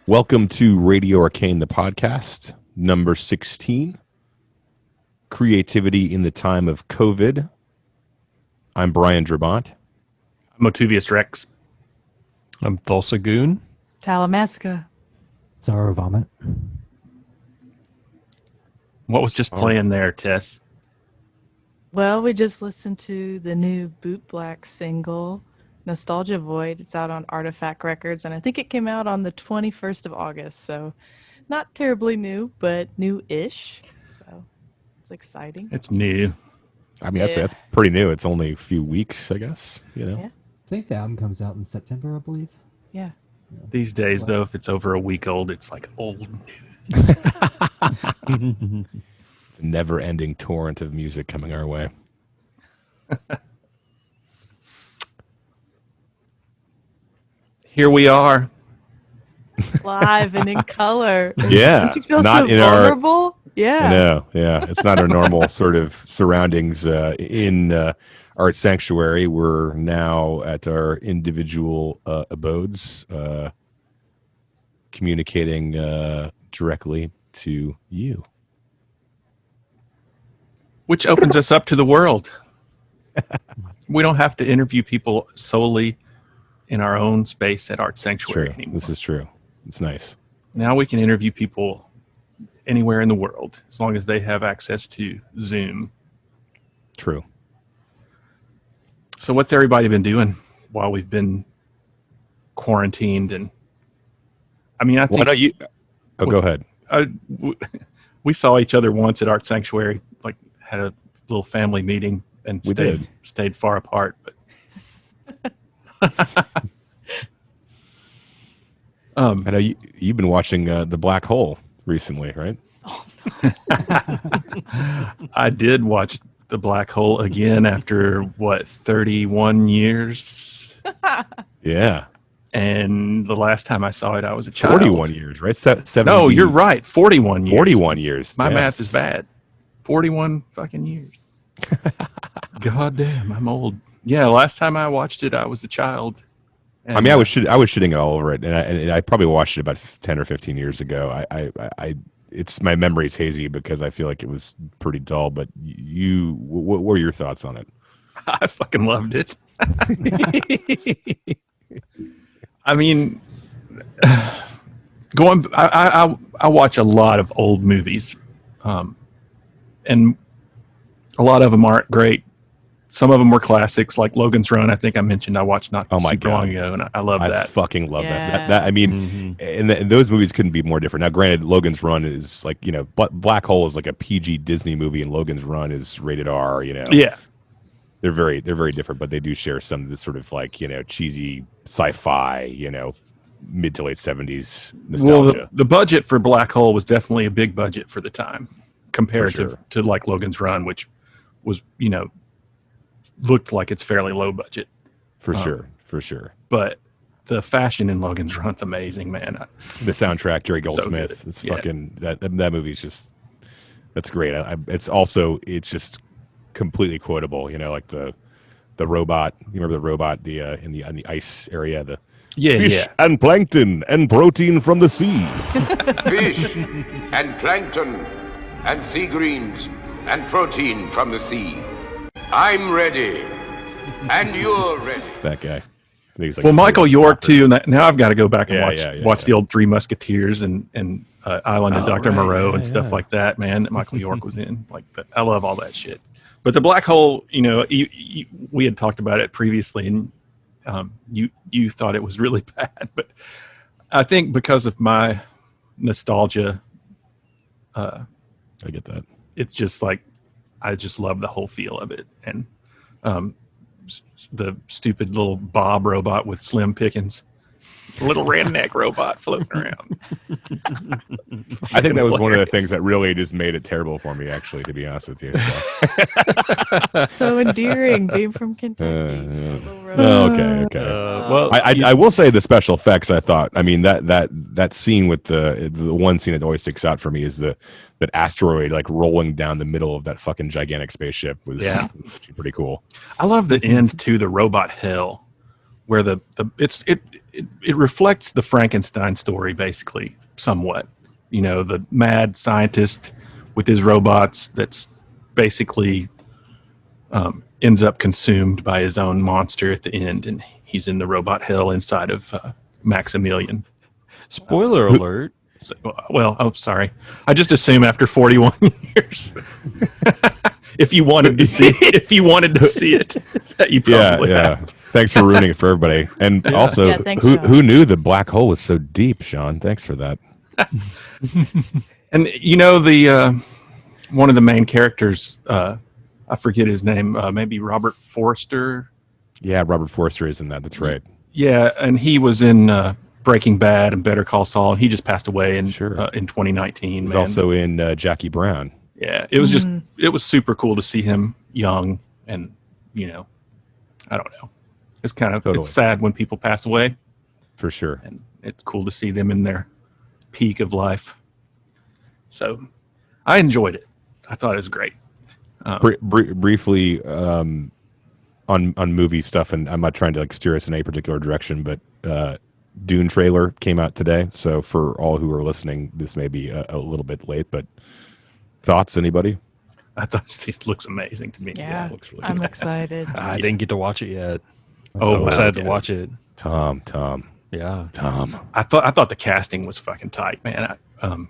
Welcome to Radio Arcane, the podcast, number 16, Creativity in the Time of COVID. I'm Brian Drabant. Motuvius Rex. I'm Thulsa Goon. Talamasca. Zara Vomit. What was just playing there, Tess? Well, we just listened to the new Bootblacks single, Nostalgia Void. It's out on Artifact Records, and I think it came out on the 21st of August, so not terribly new, but new-ish, so it's exciting. It's new. I mean, that's pretty new. It's only a few weeks, I guess, Yeah. I think the album comes out in September, I believe. Yeah. These days, though, if it's over a week old, it's like old news. The never-ending torrent of music coming our way. Here we are. Live and in color. Yeah. Don't you feel not so in vulnerable? Yeah. I know, yeah. It's not our normal sort of surroundings in Art Sanctuary. We're now at our individual abodes, communicating directly to you. Which opens us up to the world. We don't have to interview people solely in our own space at Art Sanctuary anymore. This is true. It's nice. Now we can interview people anywhere in the world as long as they have access to Zoom. True. So what's everybody been doing while we've been quarantined? And I mean, I think... go ahead. We saw each other once at Art Sanctuary, like had a little family meeting and stayed far apart. But I know you've been watching The Black Hole recently, right? I did watch The Black Hole again after 31 years. Yeah. And the last time I saw it, I was a child. 41 years, right? 70. No, you're right. 41 years. 41 years. My math is bad. 41 fucking years. God damn, I'm old. Yeah, last time I watched it, I was a child. And I mean, I was shitting all over it, and I probably watched it about 10 or 15 years ago. It's my memory's hazy because I feel like it was pretty dull. But what were your thoughts on it? I fucking loved it. I mean, I watch a lot of old movies, and a lot of them aren't great. Some of them were classics, like Logan's Run. I think I mentioned I watched not super long ago, and I love that. I fucking love that. I mean, and those movies couldn't be more different. Now, granted, Logan's Run is like, Black Hole is like a PG Disney movie, and Logan's Run is rated R. Yeah. They're very different, but they do share some of this sort of like, cheesy sci-fi, mid to late 70s nostalgia. Well, the budget for Black Hole was definitely a big budget for the time, comparative to like Logan's Run, which was, looked like it's fairly low budget. For sure. But the fashion in Logan's Run's amazing, man. The soundtrack, Jerry Goldsmith, so it's fucking that movie's just, that's great. It's just completely quotable, like the robot. You remember the robot, in the ice area, the fish and plankton and protein from the sea. Fish and plankton and sea greens and protein from the sea. I'm ready, and you're ready. That guy. I think he's like Michael York too. And now I've got to go back and watch the old Three Musketeers and Island of Dr. Moreau and stuff like that. Man, that Michael York was in. I love all that shit. But the Black Hole, we had talked about it previously, and you thought it was really bad. But I think because of my nostalgia, I get that. It's just like, I just love the whole feel of it. And the stupid little Bob robot with Slim Pickens. Little redneck robot floating around. I think that was one of the things that really just made it terrible for me, actually, to be honest with you. So endearing, being from Kentucky. Okay. Well, I will say the special effects. I thought. I mean, that scene with the one scene that always sticks out for me is that asteroid like rolling down the middle of that fucking gigantic spaceship was pretty cool. I love the end to the robot hell. where it reflects the Frankenstein story basically somewhat. You know, the mad scientist with his robots that's basically ends up consumed by his own monster at the end, and he's in the robot hell inside of Maximilian. Spoiler alert. So, well, oh, sorry. I just assume after 41 years, if you wanted to see it, that you probably have. Thanks for ruining it for everybody. And also, thanks, who knew the black hole was so deep, Sean? Thanks for that. And you know, the one of the main characters, I forget his name, maybe Robert Forster. Yeah, Robert Forster is in that. That's right. Yeah, and he was in Breaking Bad and Better Call Saul. He just passed away in 2019. He's also in Jackie Brown. Yeah, it was it was super cool to see him young, and you know, I don't know. It's kind of it's sad when people pass away, for sure, and it's cool to see them in their peak of life. So, I enjoyed it. I thought it was great. Briefly on movie stuff, and I'm not trying to steer us in a particular direction, but Dune trailer came out today. So for all who are listening, this may be a little bit late, but thoughts, anybody? I thought it looks amazing to me. Yeah, it looks really I'm good. excited. I didn't get to watch it yet. Oh, I'm excited to watch it. Tom. Yeah. Tom. I thought the casting was fucking tight, man.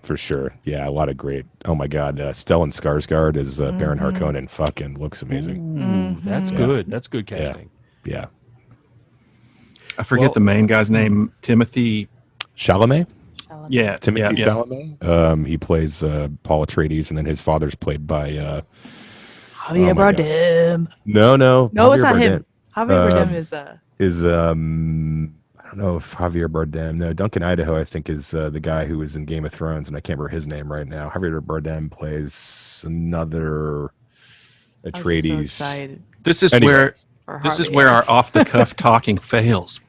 For sure. Yeah, a lot of great. Oh my God, Stellan Skarsgård as Baron Harkonnen fucking looks amazing. Ooh, that's good. That's good casting. Yeah. I forget the main guy's name. Timothy Chalamet? Yeah, Timothy yeah. Chalamet. He plays Paul Atreides, and then his father's played by Javier Bardem. No, No, it's Javier not Bardem. him. Javier Bardem is I don't know if Javier Bardem. No, Duncan Idaho, I think, is the guy who was in Game of Thrones, and I can't remember his name right now. Javier Bardem plays another Atreides. So excited. This is Anyways. where our off the cuff talking fails.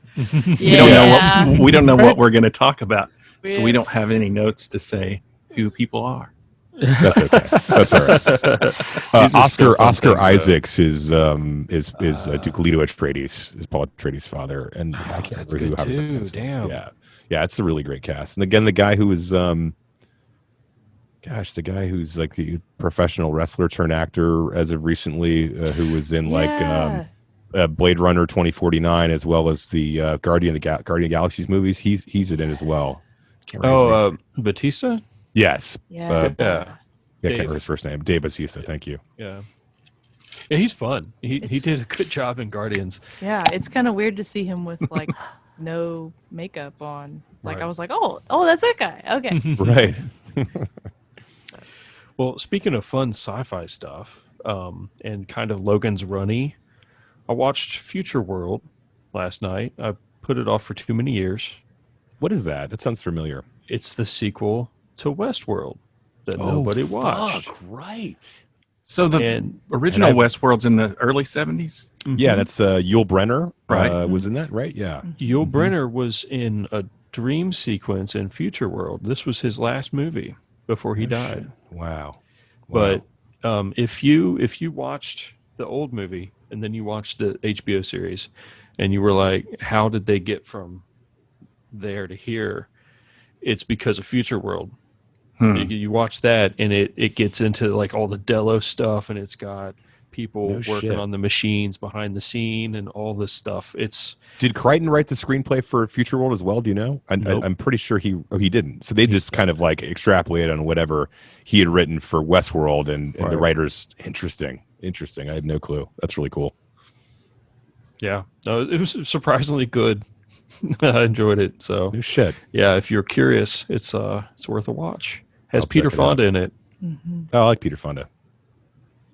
Yeah. We don't know what we're going to talk about, so we don't have any notes to say who people are. That's okay. That's all right. Oscar Isaacs is Duke Leto Atreides, is Paul Atreides' father, and I can't That's remember good who too. Javier Bardem is. Damn. Yeah, it's a really great cast. And again, the guy who was the guy who's like the professional wrestler turned actor as of recently, who was in Blade Runner 2049 as well as the Guardian of Galaxy's movies. He's in it as well. Can't remember his name. Batista? Yes. Yeah. Yeah, I can't remember his first name. Dave Bautista. Thank you. Yeah. Yeah, he's fun. He did a good job in Guardians. Yeah, it's kind of weird to see him with no makeup on. Right. I was like, oh, that's that guy. Okay. Right. Well, speaking of fun sci-fi stuff, and kind of Logan's Runny, I watched Future World last night. I put it off for too many years. What is that? That sounds familiar. It's the sequel to Westworld that nobody watched. Right. So the original Westworld's in the early 70s? Yeah, that's Yul Brynner. Right. Was in that, right? Yeah. Yul Brynner was in a dream sequence in Future World. This was his last movie before he died. Shit. Wow. But if you watched the old movie and then you watched the HBO series and you were like, how did they get from there to here? It's because of Future World. You watch that and it gets into like all the Delos stuff, and it's got people working on the machines behind the scene and all this stuff. Did Crichton write the screenplay for Future World as well? Do you know? I'm pretty sure he didn't. So they just kind of like extrapolated on whatever he had written for Westworld, and the writers. Interesting. I had no clue. That's really cool. Yeah, no, it was surprisingly good. I enjoyed it. So No shit. yeah, if you're curious, it's worth a watch. Has I'll Peter check it Fonda out. in it. Oh, I like Peter Fonda.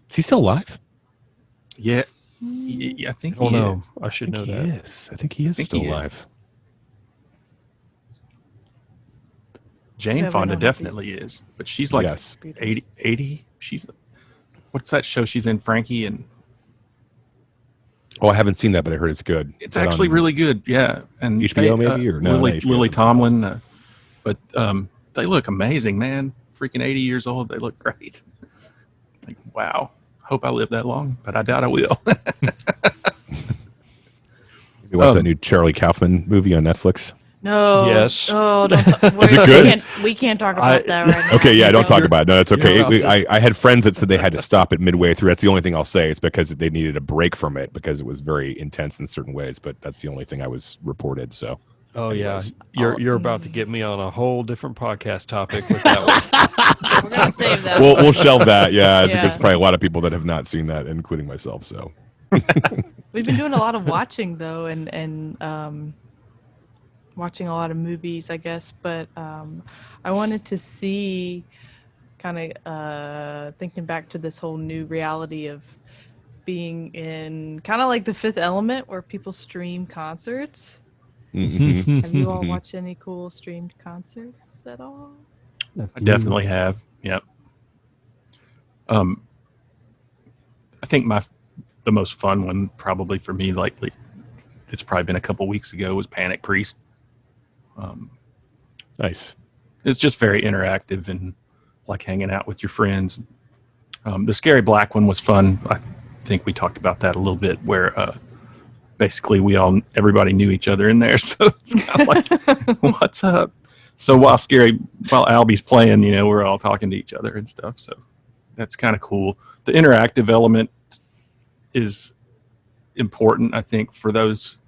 Is he still alive? Yeah. I think Oh he no, is. I should know He that. is. I think he is still he is. alive. Jane Never Fonda know definitely movies. is. But she's like Yes. 80. She's what's that show she's in, Frankie? And Oh, I haven't seen that, but I heard it's good. it's actually really good. Yeah. And HBO maybe, or no, Lily, not HBO, Lily something Tomlin. But they look amazing, man. Freaking 80 years old. They look great. Like, wow. Hope I live that long, but I doubt I will. You watch that new Charlie Kaufman movie on Netflix? No. Yes. Oh, don't Is it good? We can't talk about that right now. Okay, yeah, don't talk about it. No, it's okay. You're I had friends that said they had to stop it midway through. That's the only thing I'll say. It's because they needed a break from it because it was very intense in certain ways. But that's the only thing I was reported. So. Oh Anyways. yeah, you're about to get me on a whole different podcast topic with that one. We're gonna save that. We'll shelve that. Yeah, I think Yeah. there's probably a lot of people that have not seen that, including myself. So. We've been doing a lot of watching though, and watching a lot of movies, I guess. But I wanted to see, kind of thinking back to this whole new reality of being in kind of like The Fifth Element, where people stream concerts. Mhm. Have you all watched any cool streamed concerts at all? I definitely have. Yep. I think the most fun one probably for me lately, it's probably been a couple weeks ago, was Panic Priest. Nice. It's just very interactive and like hanging out with your friends. The Scary Black one was fun. I think we talked about that a little bit, where basically everybody knew each other in there, so it's kind of like, what's up? So while Albie's playing, we're all talking to each other and stuff. So that's kind of cool. The interactive element is important, I think, for those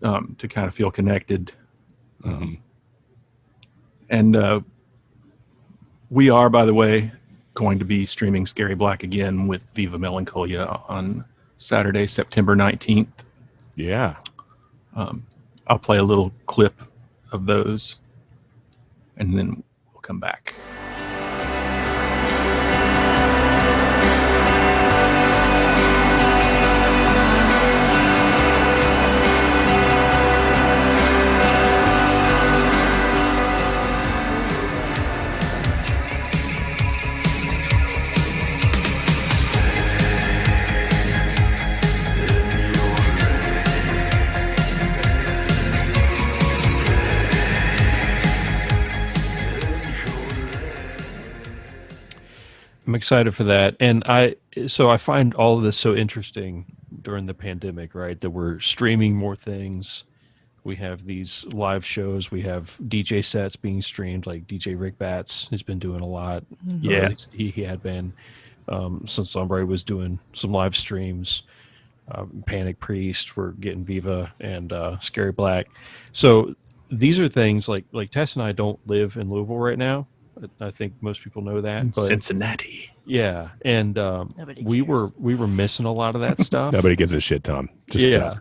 to kind of feel connected. And we are, by the way, going to be streaming Scary Black again with Viva Melancholia on Saturday, September 19th. Yeah. I'll play a little clip of those, and then we'll come back. I'm excited for that, and I find all of this so interesting during the pandemic, right? That we're streaming more things. We have these live shows. We have DJ sets being streamed, like DJ Rick Batts has been doing a lot. Yeah. He had been since Lombre was doing some live streams. Panic Priest, we're getting Viva and Scary Black. So these are things like Tess and I don't live in Louisville right now. I think most people know that. But Cincinnati. yeah, and we were missing a lot of that stuff. Nobody gives a shit, Tom. Just, yeah.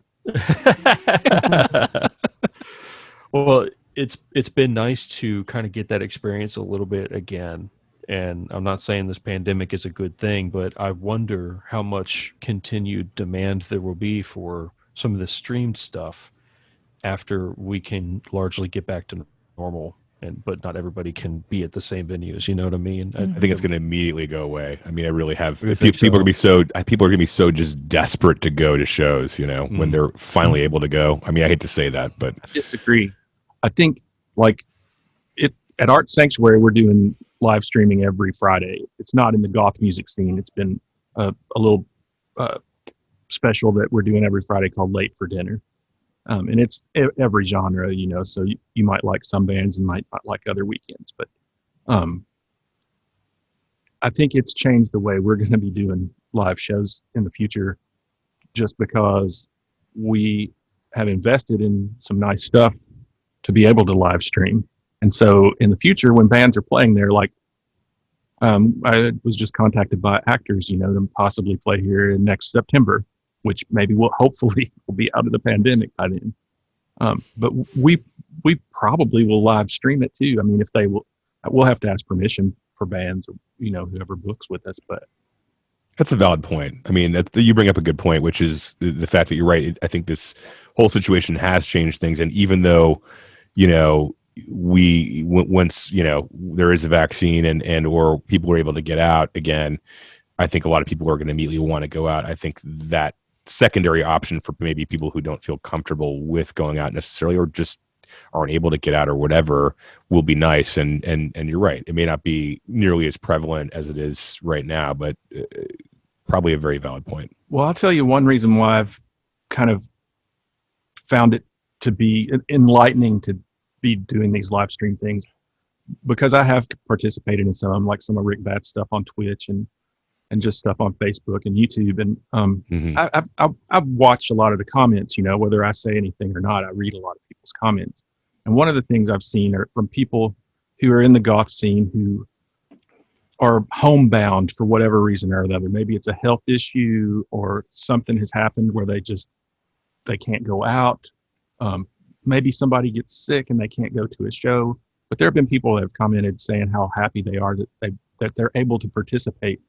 Well, it's been nice to kind of get that experience a little bit again. And I'm not saying this pandemic is a good thing, but I wonder how much continued demand there will be for some of the streamed stuff after we can largely get back to normal. But not everybody can be at the same venues. You know what I mean? I think it's going to immediately go away. I mean, I really have. think People are so? going to be so just desperate to go to shows. When they're finally able to go. I mean, I hate to say that, but I disagree. I think at Art Sanctuary, we're doing live streaming every Friday. It's not in the goth music scene. It's been a little special that we're doing every Friday called Late for Dinner. And it's every genre, so you might like some bands and might not like other weekends. But I think it's changed the way we're going to be doing live shows in the future, just because we have invested in some nice stuff to be able to live stream. And so in the future, when bands are playing there, I was just contacted by actors, to possibly play here in next September, which maybe hopefully will be out of the pandemic by then. But we probably will live stream it too. I mean, if they will, we'll have to ask permission for bands or, whoever books with us, but. That's a valid point. I mean, you bring up a good point, which is the fact that you're right. I think this whole situation has changed things. And even though, once there is a vaccine and or people are able to get out again, I think a lot of people are going to immediately want to go out. I think that secondary option for maybe people who don't feel comfortable with going out necessarily, or just aren't able to get out or whatever, will be nice. And you're right. It may not be nearly as prevalent as it is right now, but probably a very valid point. Well, I'll tell you one reason why I've kind of found it to be enlightening to be doing these live stream things, because I have participated in some of Rick Bat's stuff on Twitch and just stuff on Facebook and YouTube. And I've watched a lot of the comments, whether I say anything or not. I read a lot of people's comments. And one of the things I've seen are from people who are in the goth scene who are homebound for whatever reason or another. Maybe it's a health issue or something has happened where they can't go out. Maybe somebody gets sick and they can't go to a show. But there have been people that have commented saying how happy they are that they're able to participate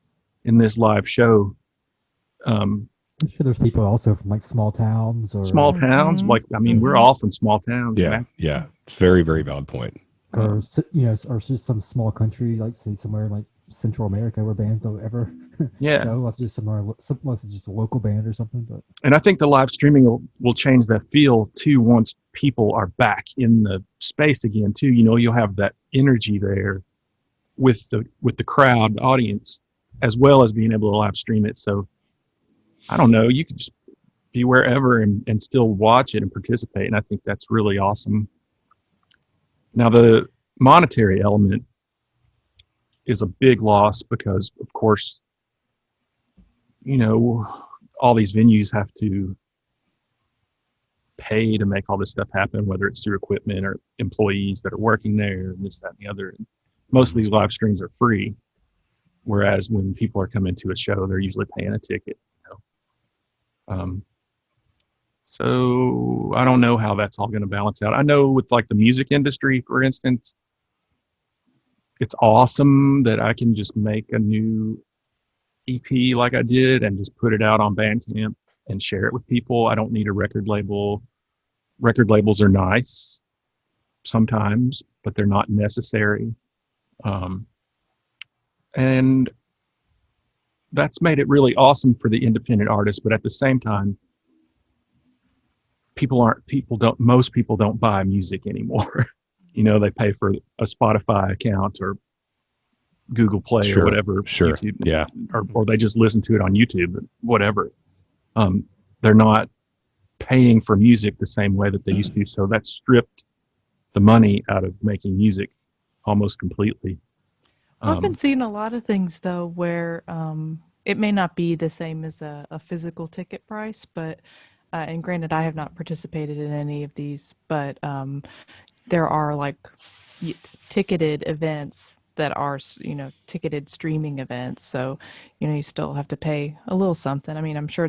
in this live show. I'm sure there's people also from like small towns or we're all from small towns. Yeah, man. yeah, it's very, very valid point. or or just some small country, like say somewhere like Central America where bands don't ever Yeah. show. Let's just unless it's just a local band or something. But And I think the live streaming will change that feel too once people are back in the space again too. You'll have that energy there with the crowd, the audience, as well as being able to live stream it. So I don't know, you could just be wherever and still watch it and participate. And I think that's really awesome. Now the monetary element is a big loss because of course, all these venues have to pay to make all this stuff happen, whether it's through equipment or employees that are working there and this, that, and the other. And most of these live streams are free. Whereas when people are coming to a show, they're usually paying a ticket. So I don't know how that's all going to balance out. I know with like the music industry, for instance, it's awesome that I can just make a new EP like I did and just put it out on Bandcamp and share it with people. I don't need a record label. Record labels are nice sometimes, but they're not necessary. And that's made it really awesome for the independent artists. But at the same time, most people don't buy music anymore. They pay for a Spotify account or Google Play or whatever. Sure. YouTube, Yeah. Or they just listen to it on YouTube, whatever. They're not paying for music the same way that they used to. So that stripped the money out of making music almost completely. I've been seeing a lot of things though where it may not be the same as a physical ticket price, but and granted I have not participated in any of these, but there are like ticketed events that are ticketed streaming events, so you still have to pay a little something. I mean, I'm sure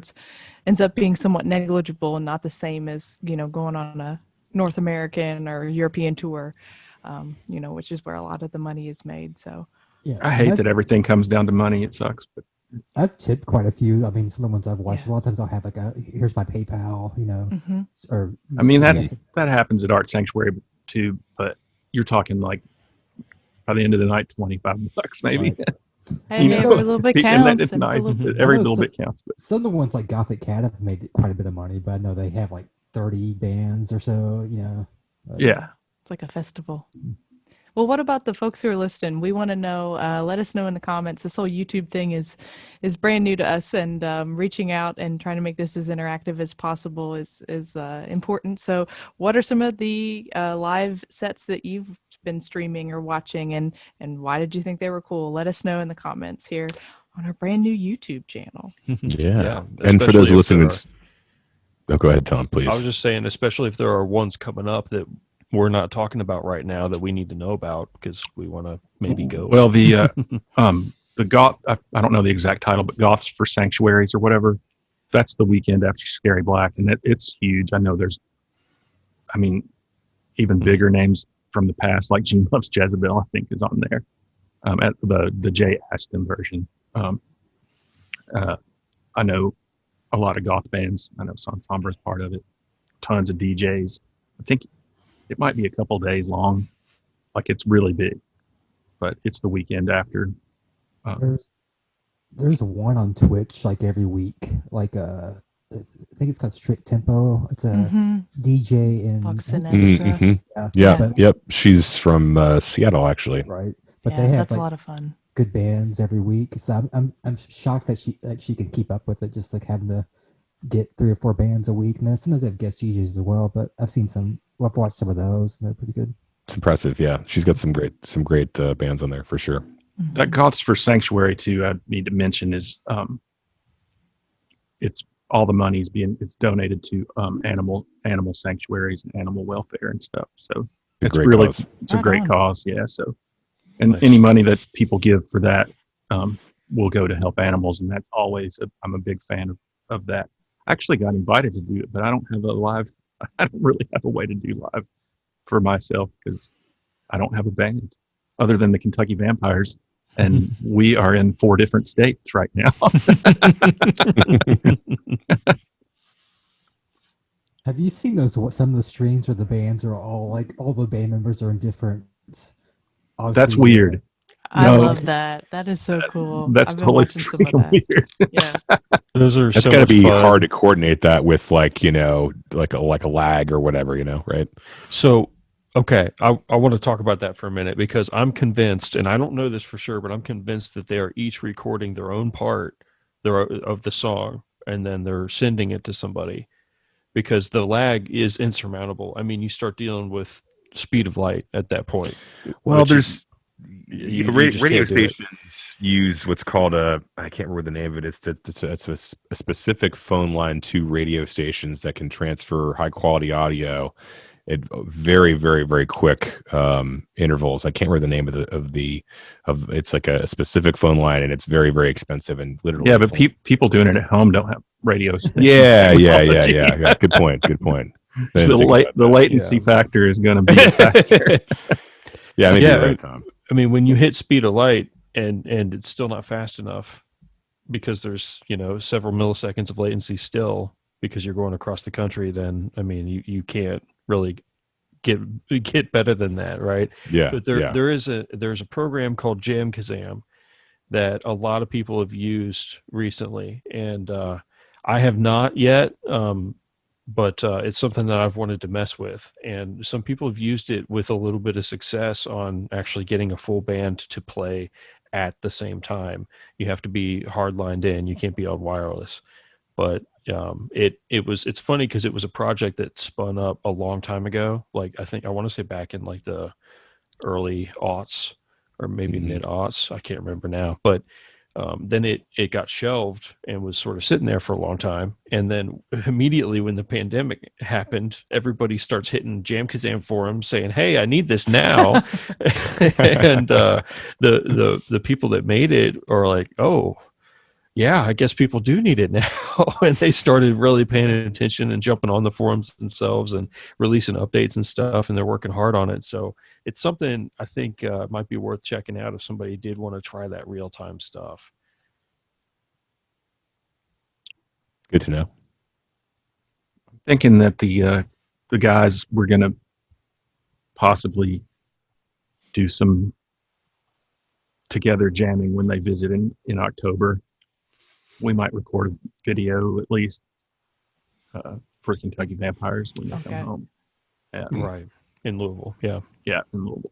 ends up being somewhat negligible and not the same as going on a North American or European tour, which is where a lot of the money is made. So yeah, I hate that everything comes down to money. It sucks, but I've tipped quite a few. I mean, some of the ones I've watched, a lot of times I'll have like here's my PayPal, or I mean that happens at Art Sanctuary too, but you're talking like by the end of the night, $25 maybe. Right. Hey, every little bit counts. It's nice. Every little bit counts. But some of the ones like Gothic Cat have made quite a bit of money, but I know they have like 30 bands or so. Yeah, it's like a festival. Well, what about the folks who are listening? We want to know. Let us know in the comments. This whole YouTube thing is brand new to us, and reaching out and trying to make this as interactive as possible is important. So, what are some of the live sets that you've been streaming or watching, and why did you think they were cool? Let us know in the comments here on our brand new YouTube channel. Yeah. And for those listening, go ahead, Tom, please. I was just saying, especially if there are ones coming up that we're not talking about right now that we need to know about because we want to maybe go. Well, the Goth, I don't know the exact title, but Goths for Sanctuaries or whatever, that's the weekend after Scary Black, and it's huge. I know there's, even bigger names from the past, like Gene Loves Jezebel, I think is on there, at the Jay Aston version. I know a lot of goth bands. I know Son Sombre is part of it. Tons of DJs. I think it might be a couple days long. Like it's really big, but it's the weekend after. There's one on Twitch like every week. Like I think it's called Strict Tempo. It's a DJ in Yep. She's from Seattle, actually. Right, but they have that's a lot of fun. Good bands every week. So I'm shocked that she can keep up with it. Just like having to get 3 or 4 bands a week, and then sometimes they have guest DJs as well. But I've watched some of those, and they're pretty good. It's impressive. Yeah, she's got some great bands on there for sure. That cost for Sanctuary too. I need to mention is it's all the money's it's donated to animal sanctuaries and animal welfare and stuff. So it's really cause. It's a great cause. Yeah. So and any money that people give for that will go to help animals, and that's always I'm a big fan of that. I actually got invited to do it, but I don't really have a way to do live for myself because I don't have a band other than the Kentucky Vampires, and we are in 4 different states right now. Have you seen some of the streams where the bands are all the band members are in different? That's weird. I love that. That is so cool. That's totally freaking weird. Yeah. That's got to be hard to coordinate that with like a lag or whatever, right? So, okay, I want to talk about that for a minute because I'm convinced, and I don't know this for sure, but I'm convinced that they are each recording their own part of the song, and then they're sending it to somebody because the lag is insurmountable. I mean, you start dealing with speed of light at that point. Well, radio stations use what's called I can't remember the name of it. It's a specific phone line to radio stations that can transfer high quality audio at very, very, very quick intervals. I can't remember the name of it's like a specific phone line, and it's very, very expensive and literally. Yeah, but people doing it at home don't have radio stations. Yeah. Good point. The latency factor is going to be a factor. Yeah, maybe you're right, Tom. I mean, when you hit speed of light and it's still not fast enough because there's, several milliseconds of latency still because you're going across the country, then, I mean, you can't really get better than that, right? Yeah. But there's a program called Jam Kazam that a lot of people have used recently, and I have not yet, but it's something that I've wanted to mess with. And some people have used it with a little bit of success on actually getting a full band to play at the same time. You have to be hard lined in. You can't be on wireless. But it's funny because it was a project that spun up a long time ago. Like I want to say back in like the early aughts or maybe mid aughts. I can't remember now. But then it got shelved and was sort of sitting there for a long time. And then immediately when the pandemic happened, everybody starts hitting Jam Kazam forums saying, "Hey, I need this now." And the people that made it are like, "Oh, yeah, I guess people do need it now." And they started really paying attention and jumping on the forums themselves and releasing updates and stuff. And they're working hard on it. So it's something I think might be worth checking out if somebody did want to try that real time stuff. Good to know. I'm thinking that the guys were going to possibly do some together jamming when they visit in October. We might record a video at least for Kentucky Vampires when they come home. Yeah. Right. In Louisville. Yeah. Yeah, in Louisville.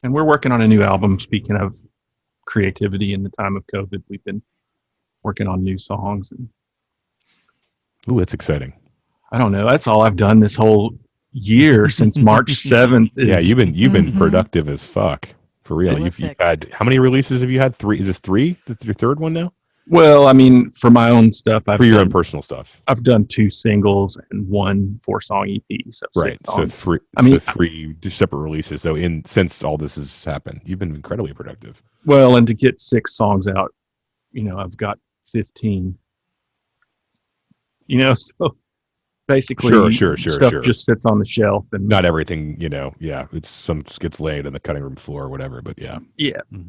And we're working on a new album. Speaking of creativity in the time of COVID, we've been working on new songs. Ooh, that's exciting. I don't know. That's all I've done this whole year since March 7th. Yeah, you've been productive as fuck. For real. You've had, how many releases have you had? 3? Is this 3? That's your third one now? Well, I mean, for my own stuff, for your own personal stuff, I've done 2 singles and 1 4-song EP. So right. So 3. I mean, 3 separate releases. Though, since all this has happened, you've been incredibly productive. Well, and to get 6 songs out, I've got 15. So basically, sure. Stuff just sits on the shelf, and not everything. It's some gets laid on the cutting room floor or whatever. But yeah.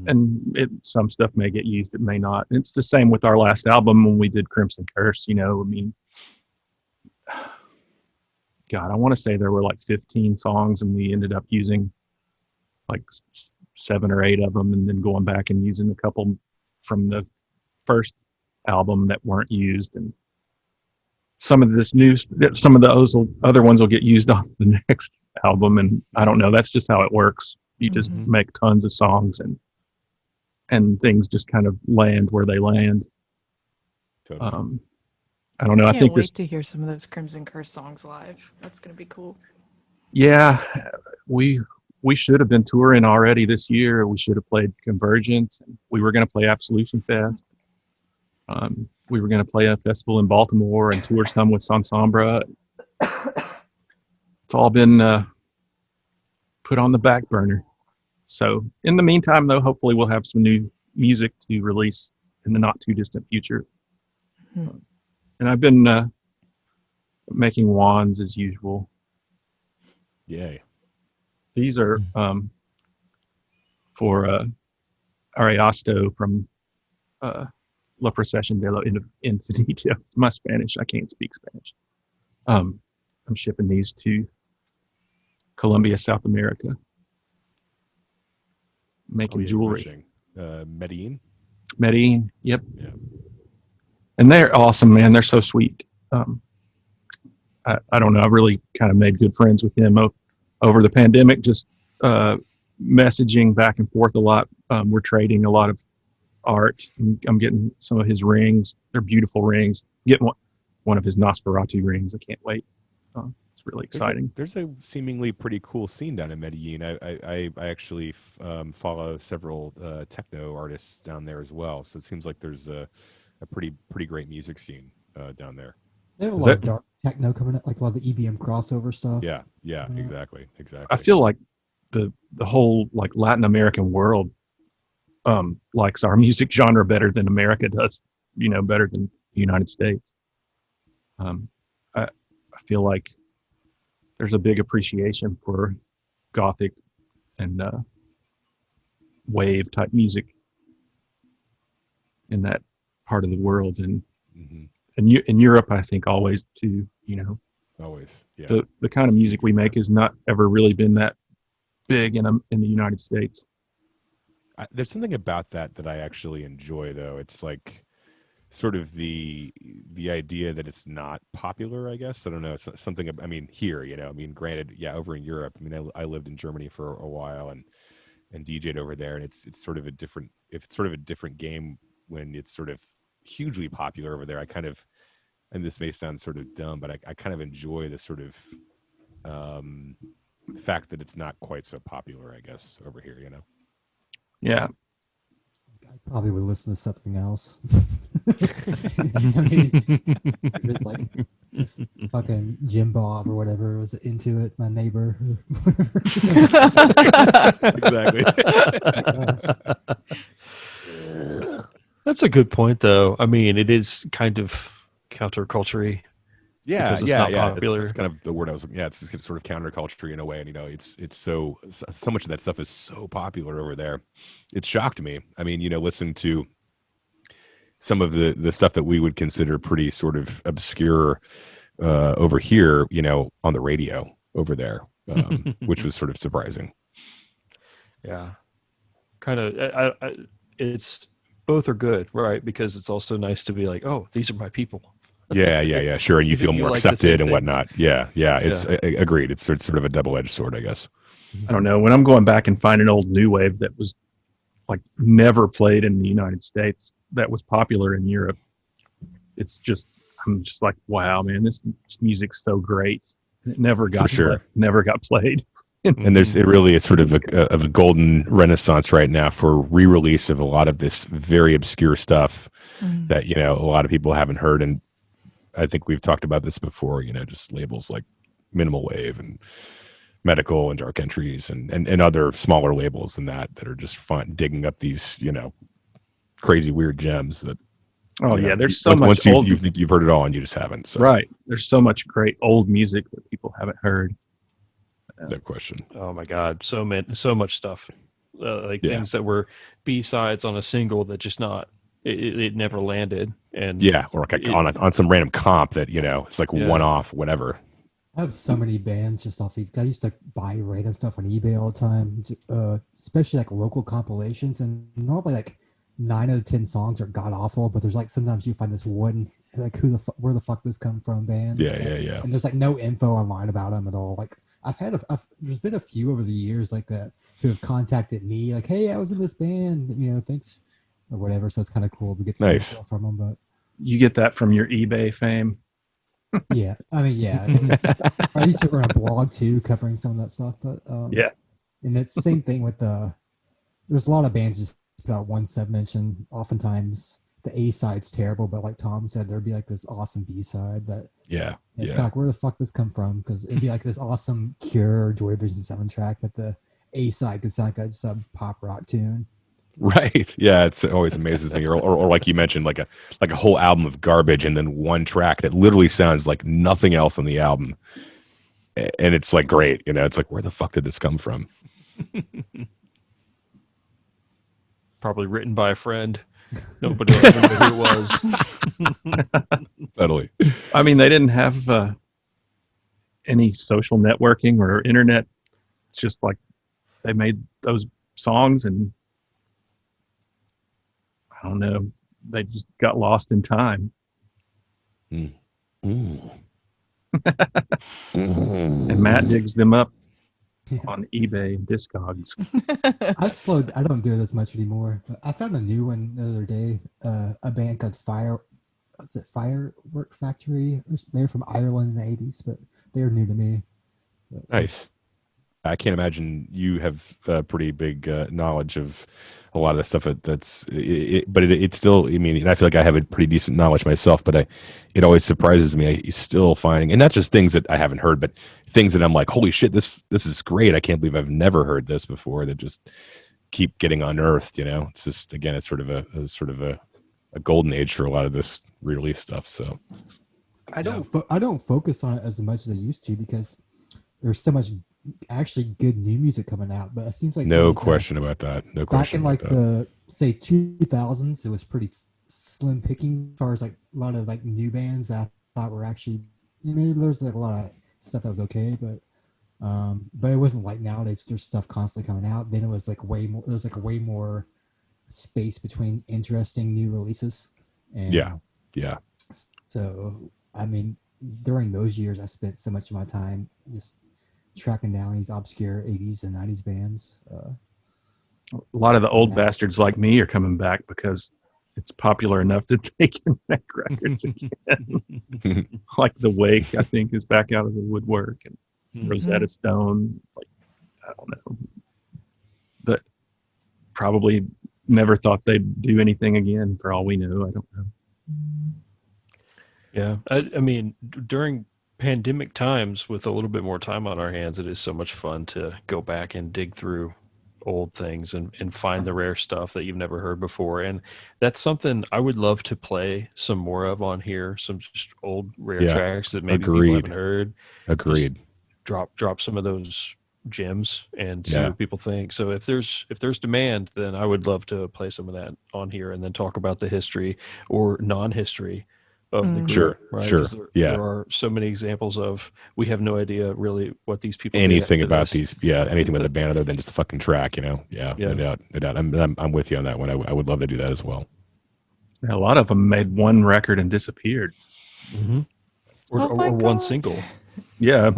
And some stuff may get used, it may not. It's the same with our last album when we did Crimson Curse. I mean, God, I want to say there were like 15 songs, and we ended up using like 7 or 8 of them, and then going back and using a couple from the first album that weren't used, and some of those other ones will get used on the next album, and I don't know. That's just how it works. You just make tons of songs, and things just kind of land where they land. Totally. I don't know. I think wait to hear some of those Crimson Curse songs live. That's going to be cool. Yeah, we should have been touring already this year. We should have played Convergence. We were going to play Absolution Fest. We were going to play a festival in Baltimore and tour some with Sansombra. It's all been put on the back burner. So in the meantime, though, hopefully we'll have some new music to release in the not too distant future. And I've been making wands as usual. Yay. These are for Ariasto from La Procesión de lo Infinito. It's my Spanish. I can't speak Spanish. I'm shipping these to Colombia, South America. Making jewelry. Medellin? Medellin, yep. Yeah. And they're awesome, man. They're so sweet. I don't know. I really kind of made good friends with him over the pandemic, just messaging back and forth a lot. We're trading a lot of art. I'm getting some of his rings. They're beautiful rings. Getting one of his Nosferatu rings. I can't wait. It's really exciting. There's a seemingly pretty cool scene down in Medellin. I actually follow several techno artists down there as well. So it seems like there's a pretty great music scene down there. There's a lot of dark techno coming up, like a lot of the EBM crossover stuff. Yeah, exactly. I feel like the whole like Latin American world likes our music genre better than America does, better than the United States. I feel like there's a big appreciation for Gothic and wave type music in that part of the world, and in Europe, I think always too. Always. Yeah. The kind of music we make has not ever really been that big in the United States. There's something about that I actually enjoy, though. It's like sort of the idea that it's not popular, I guess. I don't know. It's something, I mean, here, granted, yeah, over in Europe, I mean, I lived in Germany for a while and DJ'd over there, and it's sort of a different game when it's sort of hugely popular over there. I kind of, and this may sound sort of dumb, but I kind of enjoy the sort of fact that it's not quite so popular, I guess, over here, Yeah. I probably would listen to something else. I mean, it's like fucking Jim Bob or whatever was into it, my neighbor. Exactly. That's a good point, though. I mean, it is kind of counterculture-y. Yeah, because it's not yeah. popular. It's kind of the word I was. Yeah, it's sort of counterculture in a way, and it's so much of that stuff is so popular over there. It shocked me. I mean, listening to some of the stuff that we would consider pretty sort of obscure over here, on the radio over there, which was sort of surprising. Yeah, kind of. It's both are good, right? Because it's also nice to be like, oh, these are my people. Yeah, sure. And you feel more like accepted and whatnot. Yeah. It's agreed. It's sort of a double-edged sword, I guess. I don't know. When I'm going back and finding old new wave that was like never played in the United States, that was popular in Europe, I'm just like, wow, man, this music's so great. It never got played. And it really is sort of a golden renaissance right now for re-release of a lot of this very obscure stuff that a lot of people haven't heard. And I think we've talked about this before, just labels like Minimal Wave and Medical and Dark Entries and other smaller labels than that are just fun digging up these, crazy weird gems that. Oh yeah, there's so much. Once you think you've heard it all and you just haven't. So. Right. There's so much great old music that people haven't heard. No question. Oh my God, so much stuff. Things that were B-sides on a single that just not. It never landed, and or like on some random comp that it's like one off, whatever. I have so many bands just off these. I used to buy random stuff on eBay all the time, especially like local compilations, and normally like 9 out of 10 songs are god awful, but there's like sometimes you find this one like where the fuck this come from band. Yeah. And there's like no info online about them at all. Like I've had there's been a few over the years like that who have contacted me like, hey, I was in this band, thanks. Or whatever, so it's kind of cool to get some info from them. But You get that from your eBay fame. Yeah, I mean, yeah. I used to run a blog too, covering some of that stuff. But Yeah. and it's the same thing with there's a lot of bands just put out one 7-inch, and oftentimes the A side's terrible, but like Tom said, there'd be like this awesome B side that it's kind of like, where the fuck this come from? Because it'd be like this awesome Cure or Joy Division soundtrack, but the A side could sound like just a pop rock tune. Right. Yeah, it always amazes me. Or like you mentioned, like a whole album of garbage and then one track that literally sounds like nothing else on the album. And it's like great, you know, it's like, where the fuck did this come from? Probably written by a friend. Nobody else knew who it was. Totally. I mean, they didn't have any social networking or internet. It's just like they made those songs, and I don't know, they just got lost in time. Mm. And Matt digs them up on eBay and Discogs. I don't do it as much anymore. But I found a new one the other day. A band called Firework Factory? They're from Ireland in the 80s, but they're new to me. But, Nice. I can't imagine you have pretty big knowledge of a lot of the stuff but it's still, I mean, and I feel like I have a pretty decent knowledge myself, but it always surprises me. I still finding, and not just things that I haven't heard, but things that I'm like, holy shit, this is great. I can't believe I've never heard this before, that just keep getting unearthed, you know? It's just, again, it's sort of a golden age for a lot of this re-release stuff. So I don't focus on it as much as I used to, because there's so much actually good new music coming out, but it seems like no question about that. No question. Back in like the say 2000s, it was pretty slim picking as far as like a lot of like new bands that I thought were actually, you know, there's like a lot of stuff that was okay, but it wasn't like nowadays. There's stuff constantly coming out. Then it was like way more. There was like way more space between interesting new releases. And yeah. So I mean, during those years, I spent so much of my time just tracking down these obscure 80s and 90s bands. A lot of the old bastards like me are coming back because it's popular enough that they can make records again. Like The Wake, I think, is back out of the woodwork, and Rosetta Stone. Like, I don't know, that probably never thought they'd do anything again. For all we know, I don't know. Yeah, I mean, during pandemic times, with a little bit more time on our hands, it is so much fun to go back and dig through old things and find the rare stuff that you've never heard before. And that's something I would love to play some more of on here, some just old rare tracks that maybe people haven't heard. Agreed. Just drop some of those gems and see what people think. So if there's demand, then I would love to play some of that on here and then talk about the history or non-history of the group, right? There are so many examples of, we have no idea really what these people anything about these, anything with a band other than just a fucking track, you know. No doubt. I'm with you on that one. I would love to do that as well. A lot of them made one record and disappeared, or one single. Yeah.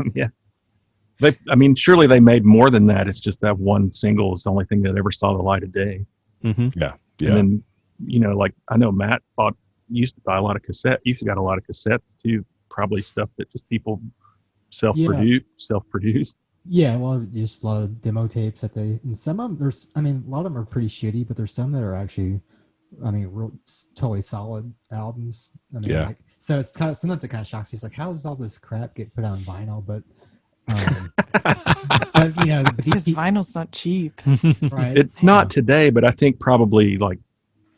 I mean, surely they made more than that. It's just that one single is the only thing that ever saw the light of day. Yeah. And then, you know, like I know Matt used to buy a lot of cassettes. You got a lot of cassettes too, probably stuff that just people self-produced. Yeah, well, just a lot of demo tapes that and some of them, a lot of them are pretty shitty, but there's some that are actually, totally solid albums. So it's kind of, sometimes it kind of shocks me. It's like, how does all this crap get put on vinyl? But, but you know, because vinyl's not cheap, right? It's not today, but I think probably like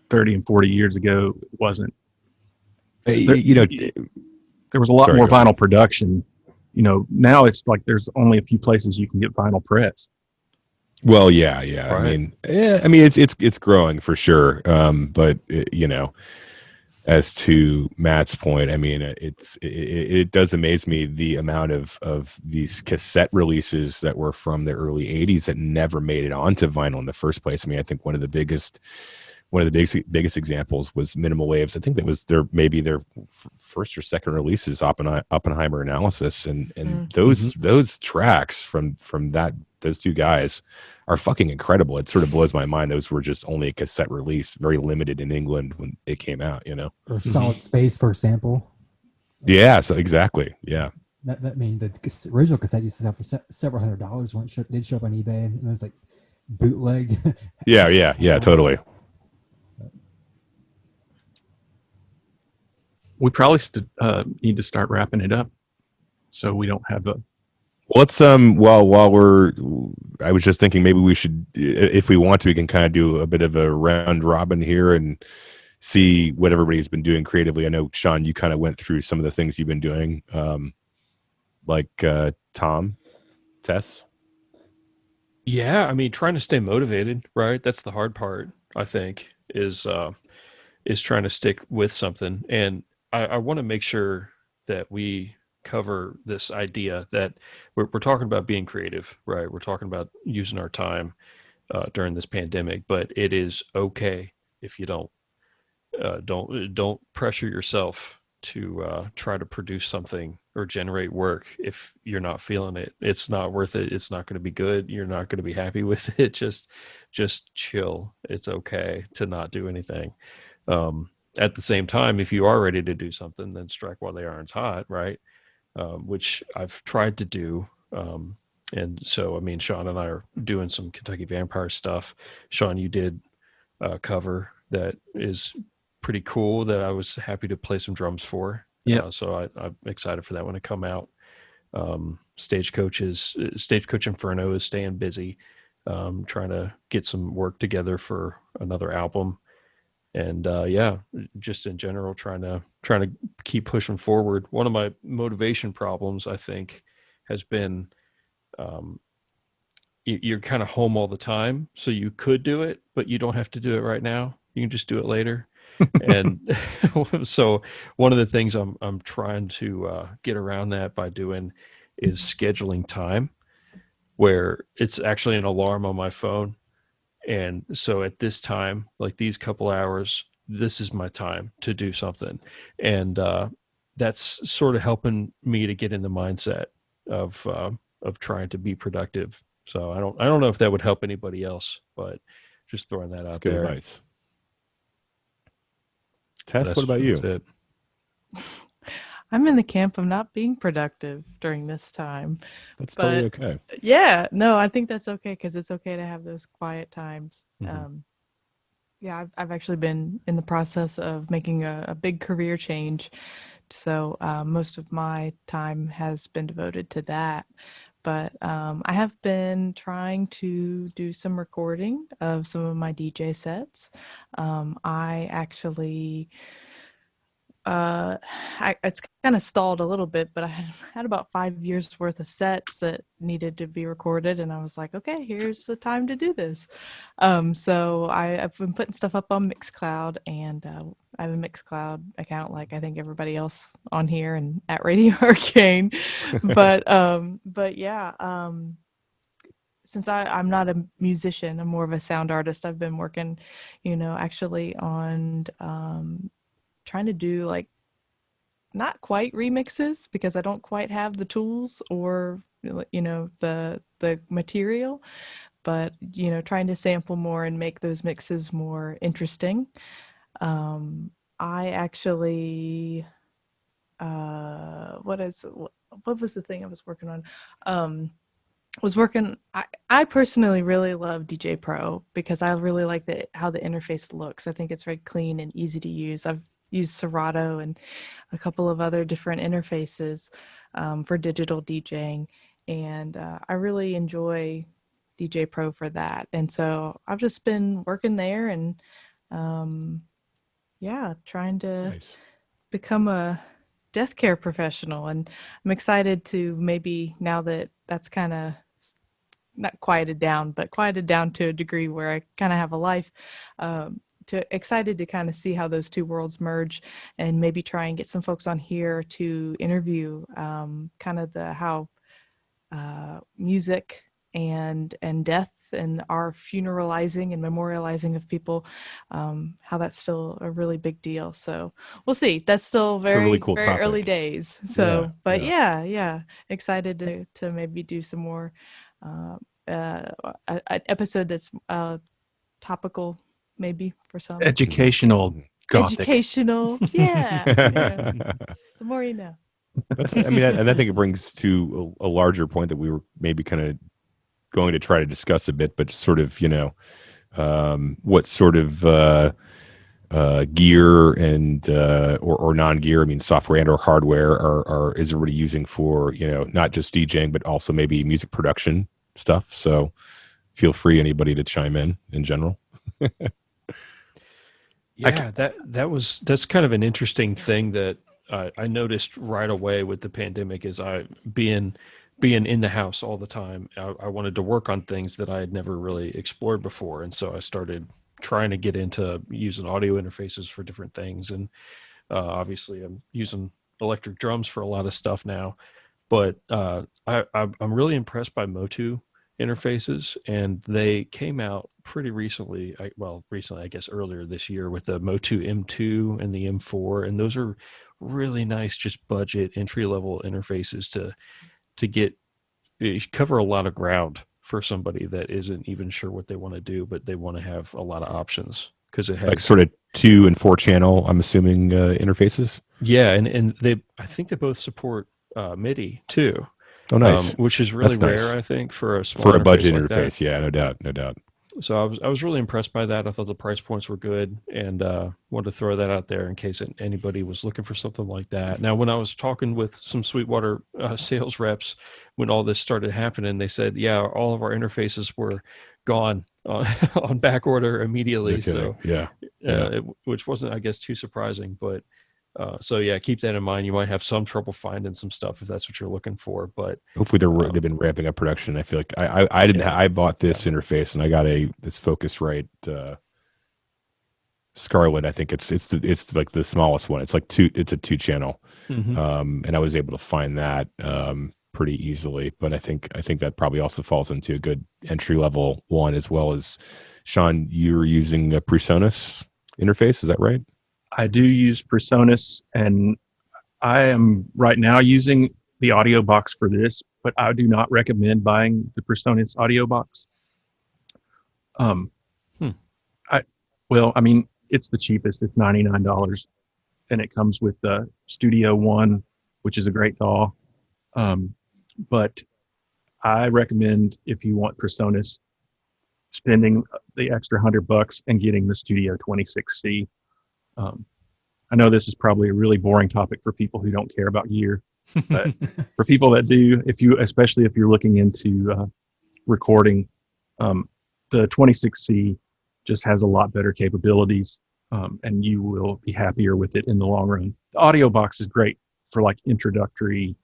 30 and 40 years ago it wasn't. There was a lot more vinyl production. You know, now it's like there's only a few places you can get vinyl pressed. Well, yeah. Right. I mean, it's growing for sure. But you know, as to Matt's point, I mean, it does amaze me the amount of these cassette releases that were from the early 80s that never made it onto vinyl in the first place. I mean, I think one of the biggest one of the biggest examples was Minimal Waves. I think that was their first or second releases, Oppenheimer Analysis, and those tracks from those two guys are fucking incredible. It sort of blows my mind. Those were just only a cassette release, very limited in England when it came out, Or Solid Space, for example. Yeah, so exactly. Yeah. I mean, the original cassette used to sell for several $100s when it did show up on eBay, and it was like bootleg. Yeah, totally. We probably need to start wrapping it up, so we don't have a. Let's I was just thinking maybe we should, if we want to, we can kind of do a bit of a round robin here and see what everybody's been doing creatively. I know, Sean, you kind of went through some of the things you've been doing, like Tom, Tess. Yeah, I mean, trying to stay motivated, right? That's the hard part, I think, is trying to stick with something. And I want to make sure that we cover this idea that we're talking about being creative, right? We're talking about using our time during this pandemic, but it is okay if you don't pressure yourself to try to produce something or generate work if you're not feeling it. It's not worth it. It's not going to be good. You're not going to be happy with it. Just chill. It's okay to not do anything. At the same time, if you are ready to do something, then strike while the iron's hot, right? Which I've tried to do. And so, I mean, Sean and I are doing some Kentucky Vampire stuff. Sean, you did a cover that is pretty cool that I was happy to play some drums for. Yeah. So I'm excited for that one to come out. Stagecoach Inferno is staying busy, trying to get some work together for another album. And just in general, trying to keep pushing forward. One of my motivation problems, I think, has been you're kind of home all the time, so you could do it, but you don't have to do it right now. You can just do it later. And so one of the things I'm trying to get around that by doing is scheduling time, where it's actually an alarm on my phone. And so at this time, like these couple hours, this is my time to do something. And that's sort of helping me to get in the mindset of trying to be productive. So I don't know if that would help anybody else, but just throwing that out good there. Advice. Tess, what about you? I'm in the camp of not being productive during this time. That's totally okay. Yeah, no, I think that's okay because it's okay to have those quiet times. Mm-hmm. I've actually been in the process of making a big career change. So most of my time has been devoted to that. But I have been trying to do some recording of some of my DJ sets. I actually... it's kind of stalled a little bit, but I had about 5 years worth of sets that needed to be recorded, and I was like, okay, here's the time to do this. So I've been putting stuff up on Mixcloud, and I have a Mixcloud account like I think everybody else on here and at Radio Arcane. But yeah, since I'm not a musician, I'm more of a sound artist. I've been working, actually on trying to do like not quite remixes because I don't quite have the tools or the material, but trying to sample more and make those mixes more interesting. I actually what was the thing I was working on? I personally really love DJ Pro because I really like how the interface looks. I think it's very clean and easy to use. I've used Serato and a couple of other different interfaces for digital DJing, and I really enjoy DJ Pro for that. And so I've just been working there and trying to become a death care professional. And I'm excited to maybe, now that that's kind of not quieted down, but quieted down to a degree where I kind of have a life, excited to kind of see how those two worlds merge and maybe try and get some folks on here to interview kind of how music and death and our funeralizing and memorializing of people, how that's still a really big deal. So we'll see. That's still very, really cool very topic. early days. So, Yeah, but yeah. yeah, excited to maybe do some more, an episode that's topical, maybe for some. Educational gothic. Educational, yeah. The more you know. And I think it brings to a larger point that we were maybe kind of going to try to discuss a bit, but just sort of, what sort of gear and or non-gear, I mean, software and or hardware is everybody using for, not just DJing, but also maybe music production stuff. So feel free, anybody, to chime in general. Yeah, that's kind of an interesting thing that I noticed right away with the pandemic. Is being in the house all the time, I wanted to work on things that I had never really explored before, and so I started trying to get into using audio interfaces for different things. And obviously, I'm using electric drums for a lot of stuff now. But I'm really impressed by Motu interfaces, and they came out pretty recently. Recently, I guess earlier this year, with the Motu M2 and the M4, and those are really nice, just budget entry level interfaces to get cover a lot of ground for somebody that isn't even sure what they want to do, but they want to have a lot of options, because it has like sort of 2 and 4 channel, I'm assuming, interfaces. Yeah, and I think they both support MIDI too. Oh, nice. Which is really That's rare, nice. I think, for a budget like interface. That. Yeah, no doubt. So I was really impressed by that. I thought the price points were good, and wanted to throw that out there in case anybody was looking for something like that. Now, when I was talking with some Sweetwater sales reps when all this started happening, they said, yeah, all of our interfaces were gone on back order immediately. Okay. So yeah. Which wasn't, I guess, too surprising, but. So yeah, keep that in mind. You might have some trouble finding some stuff if that's what you're looking for, but hopefully they've been ramping up production. I feel like I didn't. I bought this interface and I got this Focusrite Scarlet. I think it's like the smallest one. It's like it's a 2 channel, and I was able to find that pretty easily. But I think that probably also falls into a good entry level one, as well as Sean. You're using a PreSonus interface, is that right? I do use PreSonus, and I am right now using the audio box for this, but I do not recommend buying the PreSonus audio box. It's the cheapest. It's $99, and it comes with the Studio One, which is a great DAW. But I recommend, if you want PreSonus, spending the extra $100 and getting the Studio 26C. I know this is probably a really boring topic for people who don't care about gear, but for people that do, especially if you're looking into recording, the 26C just has a lot better capabilities, and you will be happier with it in the long run. The audio box is great for like introductory,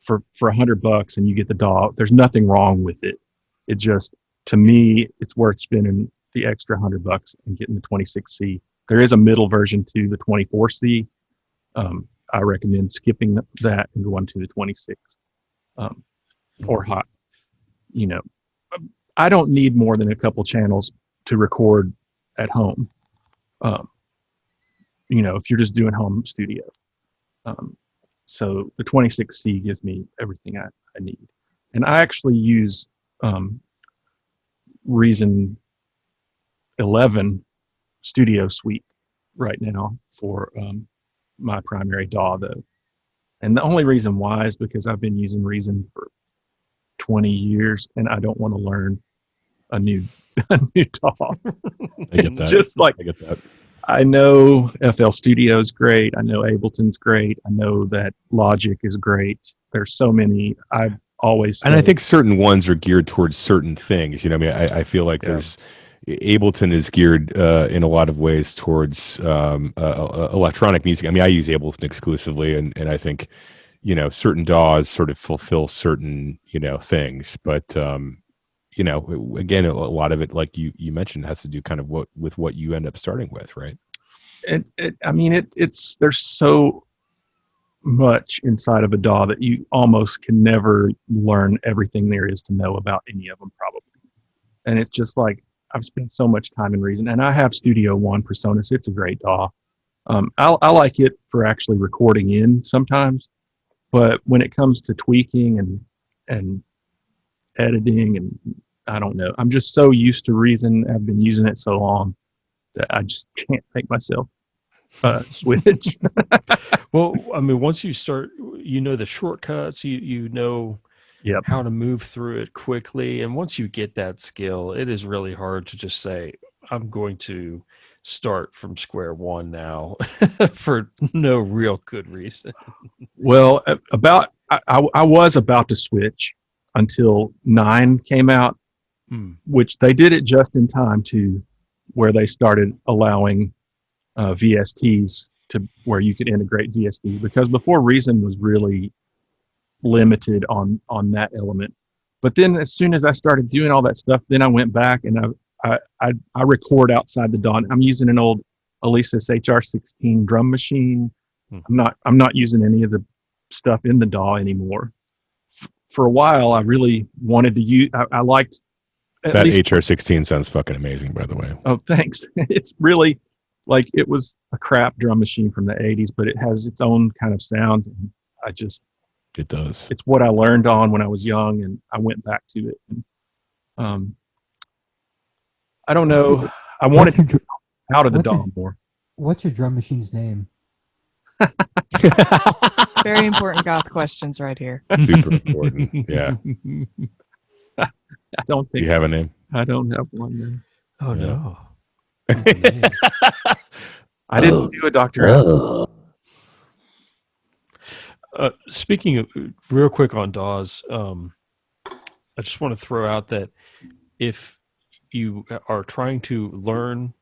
for $100 and you get the DAW. There's nothing wrong with it. It just, to me, it's worth spending the extra $100 and getting the 26C. There is a middle version to the 24C. I recommend skipping that and going to the 26, or hot. I don't need more than a couple channels to record at home. If you're just doing home studio. So the 26C gives me everything I need. And I actually use Reason 11 Studio Suite right now for my primary DAW, though. And the only reason why is because I've been using Reason for 20 years and I don't want to learn a new DAW. I get that. Just like, I get that. I know FL Studio's great. I know Ableton's great. I know that Logic is great. There's so many. I've always said, and I think certain ones are geared towards certain things. I feel like there's Ableton is geared in a lot of ways towards electronic music. I use Ableton exclusively, and I think certain DAWs sort of fulfill certain things, but again, a lot of it, like you mentioned, has to do kind of with what you end up starting with, right? There's so much inside of a DAW that you almost can never learn everything there is to know about any of them, probably. And it's just like, I've spent so much time in Reason, and I have Studio One Presonus. It's a great DAW. I like it for actually recording in sometimes, but when it comes to tweaking and editing, and I don't know, I'm just so used to Reason. I've been using it so long that I just can't make myself switch. Well, I mean, once you start, you know the shortcuts, you know how to move through it quickly. And once you get that skill, it is really hard to just say, I'm going to start from square one now for no real good reason. Well, I was about to switch until 9 came out, which they did it just in time to where they started allowing VSTs to where you could integrate VSTs, because before Reason was really limited on that element. But then as soon as I started doing all that stuff, then I went back and I record outside the DAW. I'm using an old Alesis HR16 drum machine. I'm not using any of the stuff in the DAW anymore. For a while, I really wanted to use. I liked that HR16 sounds fucking amazing, by the way. Oh, thanks. It's really like it was a crap drum machine from the 80s, but it has its own kind of sound. And it does. It's what I learned on when I was young, and I went back to it. And, I don't know. I wanted to get out of the DAW more. What's your drum machine's name? Very important goth questions right here. Super important. Yeah. I don't think you have a name. I don't have one name. Oh no. I didn't do a doctor. Speaking of real quick on DAWs, I just want to throw out that if you are trying to learn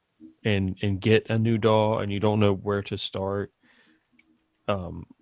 and get a new DAW and you don't know where to start,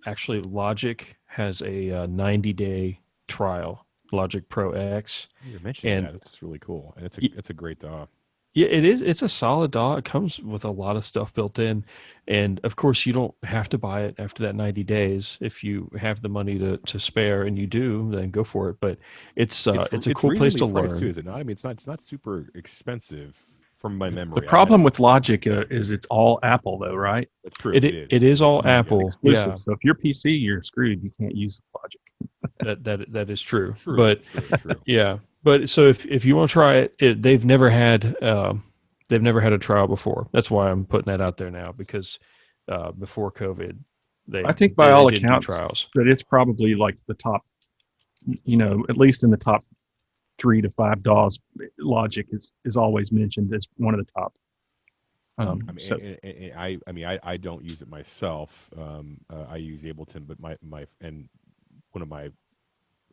actually Logic has a 90-day trial, Logic Pro X. You're mentioning that. It's really cool. And it's a great DAW. Yeah, it is. It's a solid DAW. It comes with a lot of stuff built in. And of course, you don't have to buy it after that 90 days. If you have the money to spare, and you do, then go for it. But it's a cool place to learn. Too, is it not? I mean, it's not super expensive from my memory. The problem with Logic is it's all Apple, though, right? That's true. It is all Apple. Exclusive. Yeah. So if you're PC, you're screwed. You can't use Logic. that is true. But yeah. But so if you want to try it, they've never had a trial before. That's why I'm putting that out there now, because before COVID, I think by all accounts that it's probably like the top, at least in the top 3 to 5 DAWs, Logic is always mentioned as one of the top. I don't use it myself. I use Ableton, but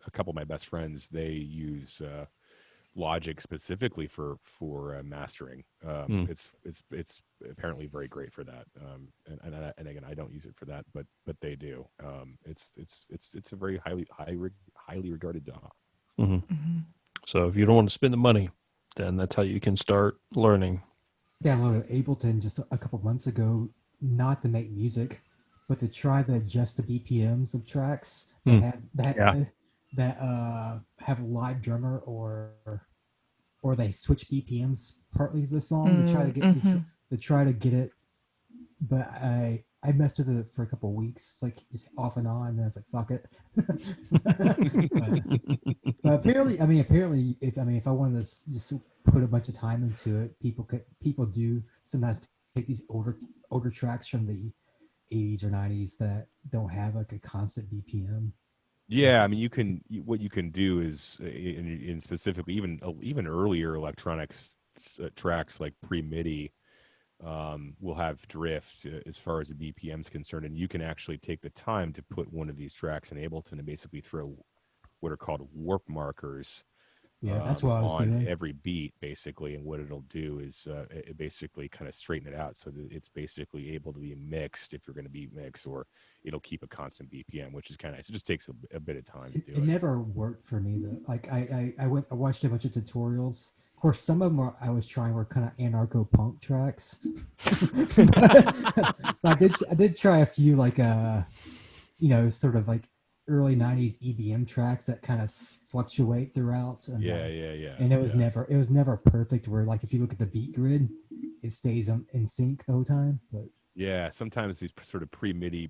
a couple of my best friends, they use Logic specifically for mastering. It's apparently very great for that. And again, I don't use it for that, but they do. It's a very highly regarded DAW. Mm-hmm. Mm-hmm. So if you don't want to spend the money, then that's how you can start learning. Downloaded Ableton just a couple months ago, not to make music, but to try to adjust the BPMs of tracks that have a live drummer or they switch BPMs partly to the song to try to get try to get it. But I messed with it for a couple of weeks, like just off and on, and I was like, fuck it. but apparently, if I wanted to just put a bunch of time into it, people do sometimes take these older tracks from the 80s or 90s that don't have like a constant BPM. Yeah, I mean, what you can do is, in specifically, even earlier electronics tracks like pre-MIDI will have drift as far as the BPM is concerned, and you can actually take the time to put one of these tracks in Ableton and basically throw what are called warp markers. Yeah, that's what I was doing. On every beat, basically, and what it'll do is it basically kind of straighten it out so that it's basically able to be mixed if you're going to be mixed, or it'll keep a constant BPM, which is kind of nice. It just takes a bit of time to do it. It never worked for me though. Like I watched a bunch of tutorials. Of course, some of them I was trying were kind of anarcho-punk tracks. but I did try a few like sort of like early 90s EBM tracks that kind of fluctuate throughout. And, Yeah. And it was never perfect where like if you look at the beat grid, it stays in sync the whole time. But yeah, sometimes these sort of pre-MIDI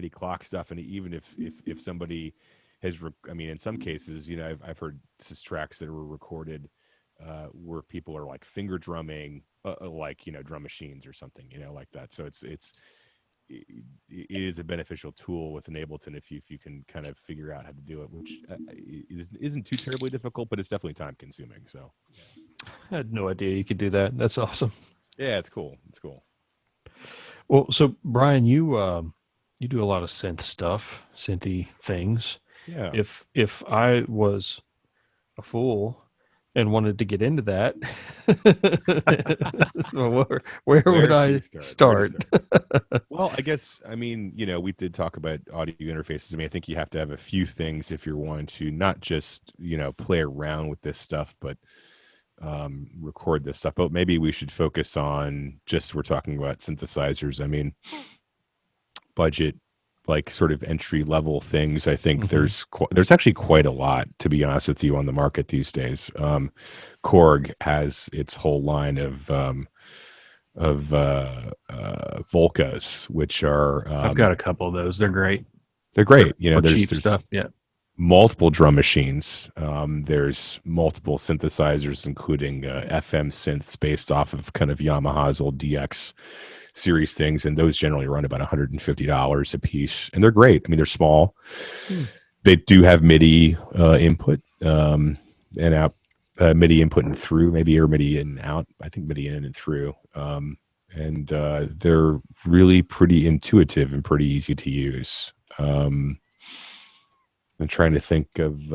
clock stuff, and even if somebody has, in some cases, I've heard tracks that were recorded where people are like finger drumming, like drum machines or something, like that. So it is a beneficial tool with an Ableton if you can kind of figure out how to do it, which isn't too terribly difficult, but it's definitely time consuming. So I had no idea you could do that. That's awesome. Yeah, it's cool. Well, so Brian, you do a lot of synthy things. Yeah. If I was a fool and wanted to get into that, where would I start? Well, I guess, we did talk about audio interfaces. I think you have to have a few things if you're wanting to not just, play around with this stuff, but record this stuff. But maybe we should focus on we're talking about synthesizers. Budget, like sort of entry level things. I think there's actually quite a lot, to be honest with you, on the market these days. Korg has its whole line of Volcas, which are I've got a couple of those. They're great. They're great. There's cheap stuff. Yeah. Multiple drum machines. There's multiple synthesizers, including FM synths based off of kind of Yamaha's old DX series things, and those generally run about $150 a piece, and they're great. They're small. They do have MIDI input and out, MIDI input and through, maybe, or MIDI in and out. I think MIDI in and through. And they're really pretty intuitive and pretty easy to use. I'm trying to think of.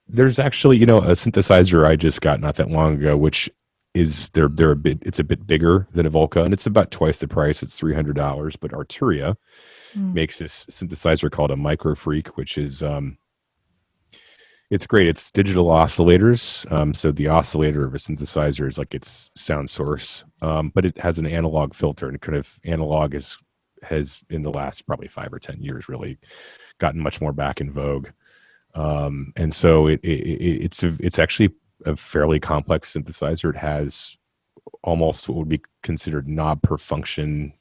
There's actually, a synthesizer I just got not that long ago, which is it's a bit bigger than a Volca, and it's about twice the price. It's $300. But Arturia makes this synthesizer called a Micro Freak, which is it's great. It's digital oscillators. So the oscillator of a synthesizer is like its sound source, but it has an analog filter, and kind of analog has in the last probably 5 or 10 years really gotten much more back in vogue. And so it's actually a fairly complex synthesizer. It has almost what would be considered knob per function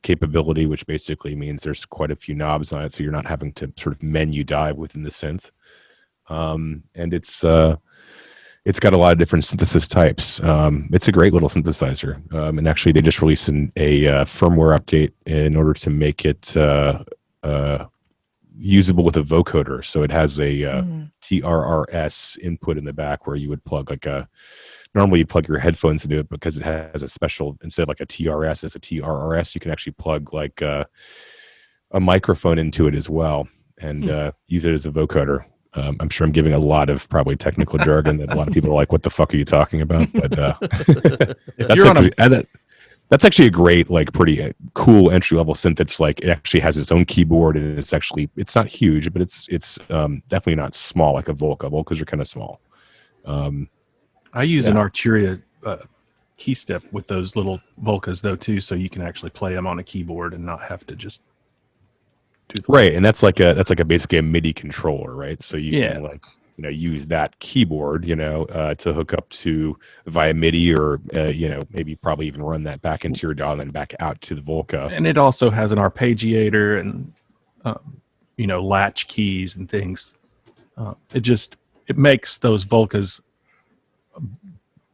capability, which basically means there's quite a few knobs on it, so you're not having to sort of menu dive within the synth. And it's got a lot of different synthesis types. It's a great little synthesizer. And actually, they just released a firmware update in order to make it usable with a vocoder. So it has a TRRS input in the back where you would plug normally you plug your headphones into it, because it has a special, instead of like a TRS, it's a TRRS. You can actually plug like a microphone into it as well, and use it as a vocoder. I'm sure I'm giving a lot of probably technical jargon that a lot of people are like, what the fuck are you talking about? But that's actually a great, like, pretty cool entry level synth. It's like, it actually has its own keyboard, and it's not huge, but it's definitely not small like a Volca. Volcas are kind of small. I use an Arturia key step with those little Volcas though too, so you can actually play them on a keyboard and not have to just do the right. And that's basically a MIDI controller, right? So you can use that keyboard, to hook up to via MIDI, or maybe probably even run that back into your DAW and then back out to the Volca. And it also has an arpeggiator and latch keys and things. It makes those Volcas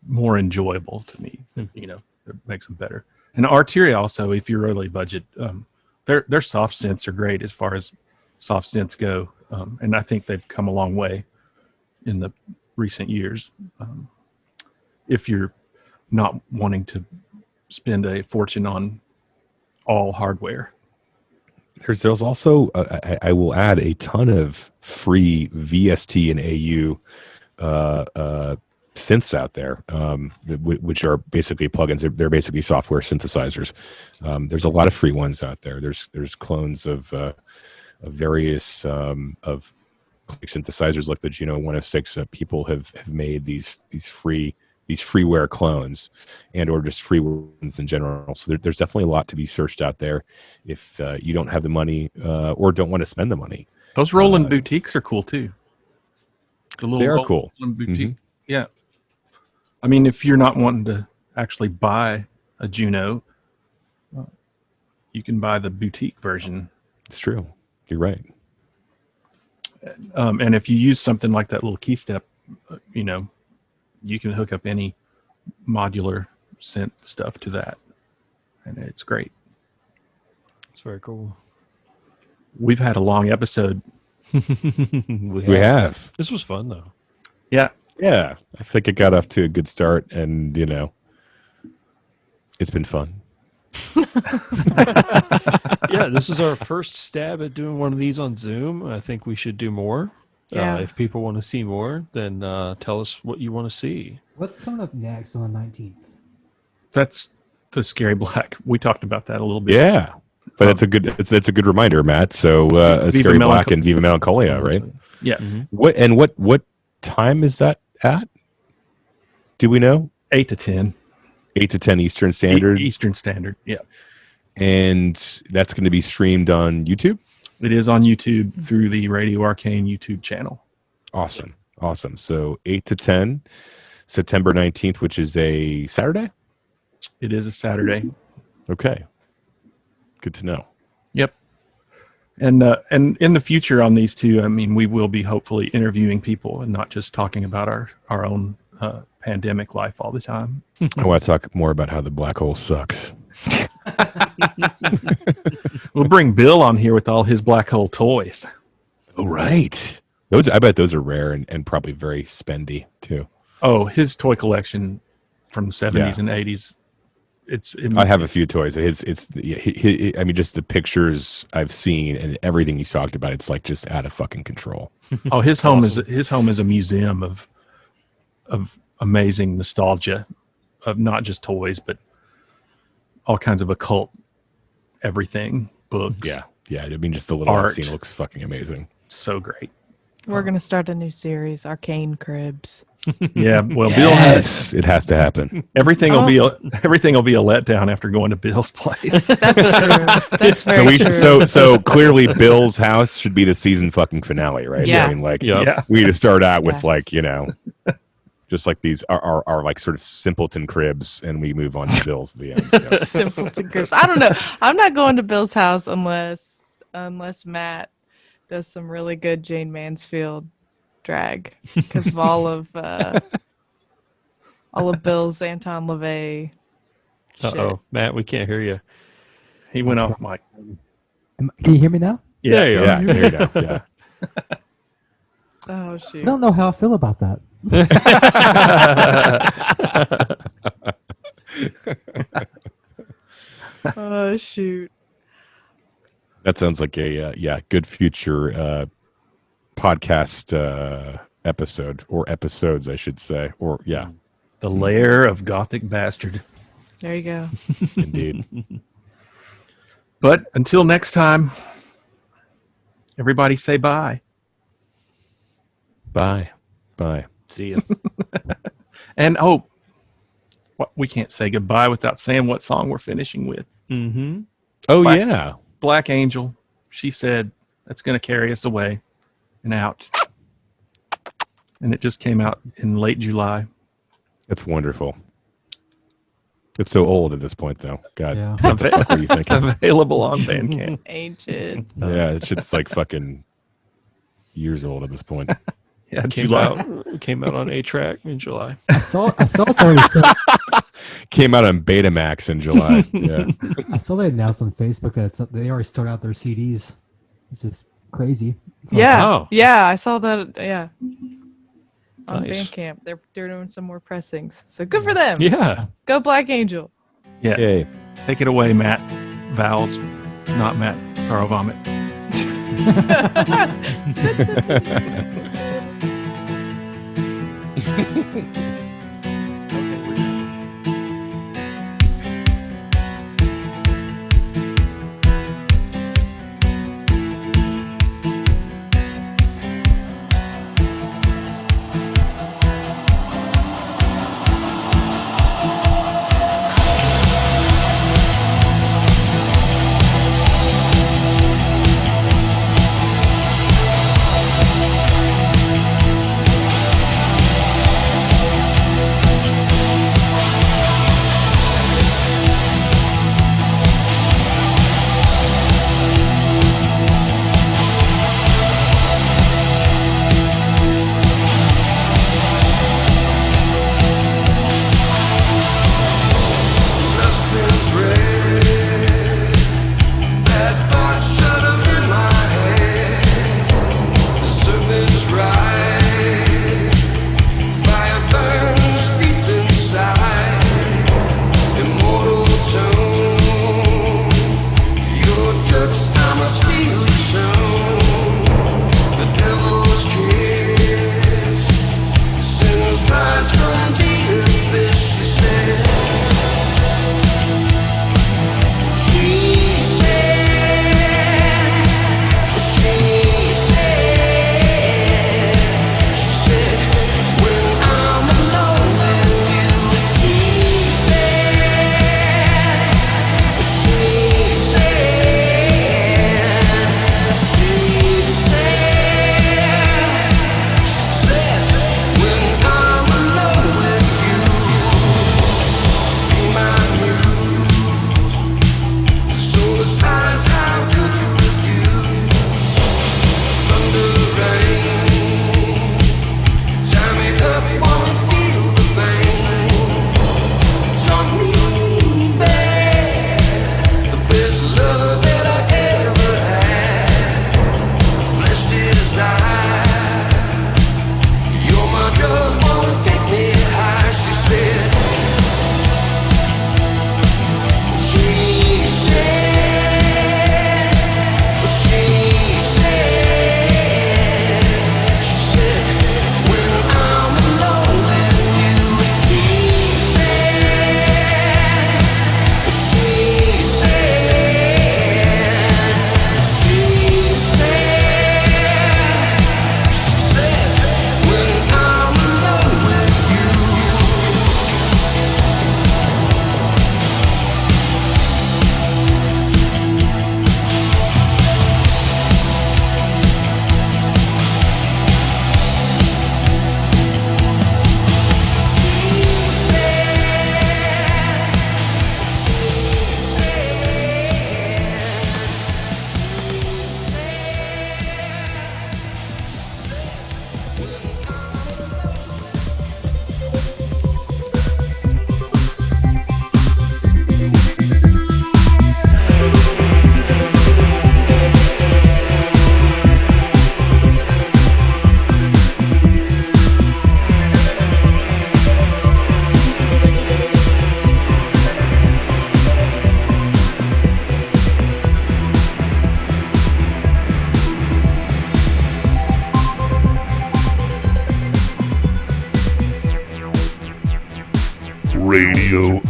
more enjoyable to me. It makes them better. And Arturia also, if you're really budget, their soft synths are great as far as soft synths go, and I think they've come a long way in the recent years. If you're not wanting to spend a fortune on all hardware. There's also I will add a ton of free VST and AU synths out there, which are basically plugins. They're basically software synthesizers. There's a lot of free ones out there. There's clones of various synthesizers like the Juno 106 that people have made these free these freeware clones and or just free ones in general. So there's definitely a lot to be searched out there if you don't have the money or don't want to spend the money. Those rolling boutiques are cool too. They are cool. Boutique. Yeah. I mean, if you're not wanting to actually buy a Juno, you can buy the boutique version. It's true. You're right. And if you use something like that little key step, you know, you can hook up any modular synth stuff to that. And it's great. It's very cool. We've had a long episode. We have. This was fun, though. Yeah. Yeah. I think it got off to a good start, and, you know, it's been fun. Yeah, this is our first stab at doing one of these on Zoom. I think we should do more. Yeah. If people want to see more, then tell us what you want to see. What's coming up next on the 19th? That's the Scary Black. We talked about that a little bit. Yeah. But that's a good reminder, Matt. So Scary Black and Viva Melancholia, right? Yeah. Mm-hmm. What time is that at? Do we know? 8 to 10. 8 to 10 Eastern Standard. Eastern Standard. Yeah. And that's going to be streamed on YouTube? It is on YouTube through the Radio Arcane YouTube channel. Awesome. Awesome. So 8 to 10, September 19th, which is a Saturday? It is a Saturday. Okay. Good to know. Yep. And in the future on these two, I mean, we will be hopefully interviewing people and not just talking about our own pandemic life all the time. I want to talk more about how the black hole sucks. We'll bring Bill on here with all his black hole toys. Oh, right. I bet those are rare and probably very spendy too. Oh, his toy collection from the 70s and 80s. I have a few toys. I mean, just the pictures I've seen and everything he's talked about, it's like just out of fucking control. Oh, his home is a museum of amazing nostalgia, of not just toys, but all kinds of occult everything, books. Yeah. I mean, just the little art. scene looks fucking amazing. So great. We're going to start a new series, Arcane Cribs. Yeah, well, Bill it has to happen. Everything will be a letdown after going to Bill's place. That's true. That's very true. So clearly Bill's house should be the season fucking finale, right? Yeah. I mean, like, Yeah. we need to start out with like, you know, just like these are like sort of simpleton cribs, and we move on to Bill's at the end. So. Simpleton Cribs. I don't know. I'm not going to Bill's house unless Matt does some really good Jane Mansfield drag because of all of Bill's Anton LaVey shit. Uh-oh. Matt, we can't hear you. He went off mic. Can you hear me now? Yeah. Yeah, there you go. Yeah. Oh I shoot. don't know how I feel about that. Oh shoot. That sounds like a good future podcast episode, or episodes, I should say. Or The Lair of Gothic Bastard. There you go. indeed. But until next time, everybody say bye. Bye. See ya. And we can't say goodbye without saying what song we're finishing with. Mm-hmm. Oh, Black- yeah. Black Angel. She said that's going to carry us away and out. And it just came out in late July. That's wonderful. It's so old at this point, though. God, Yeah. what the fuck were you thinking? Available on Bandcamp. Ancient. Yeah, it's just like fucking years old at this point. Yeah, Came out on A-Track in July. I saw it's already Came out on Betamax in July. Yeah. I saw they announced on Facebook that they already sold out their CDs, which is crazy. Yeah. Oh. Yeah, I saw that. Yeah. On Nice. Bandcamp. They're doing some more pressings. So good for them. Yeah. Go Black Angel. Yeah. Yay. Take it away, Matt. Vowels, not Matt. Sorrow Vomit.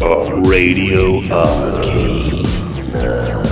on Radio Arcane.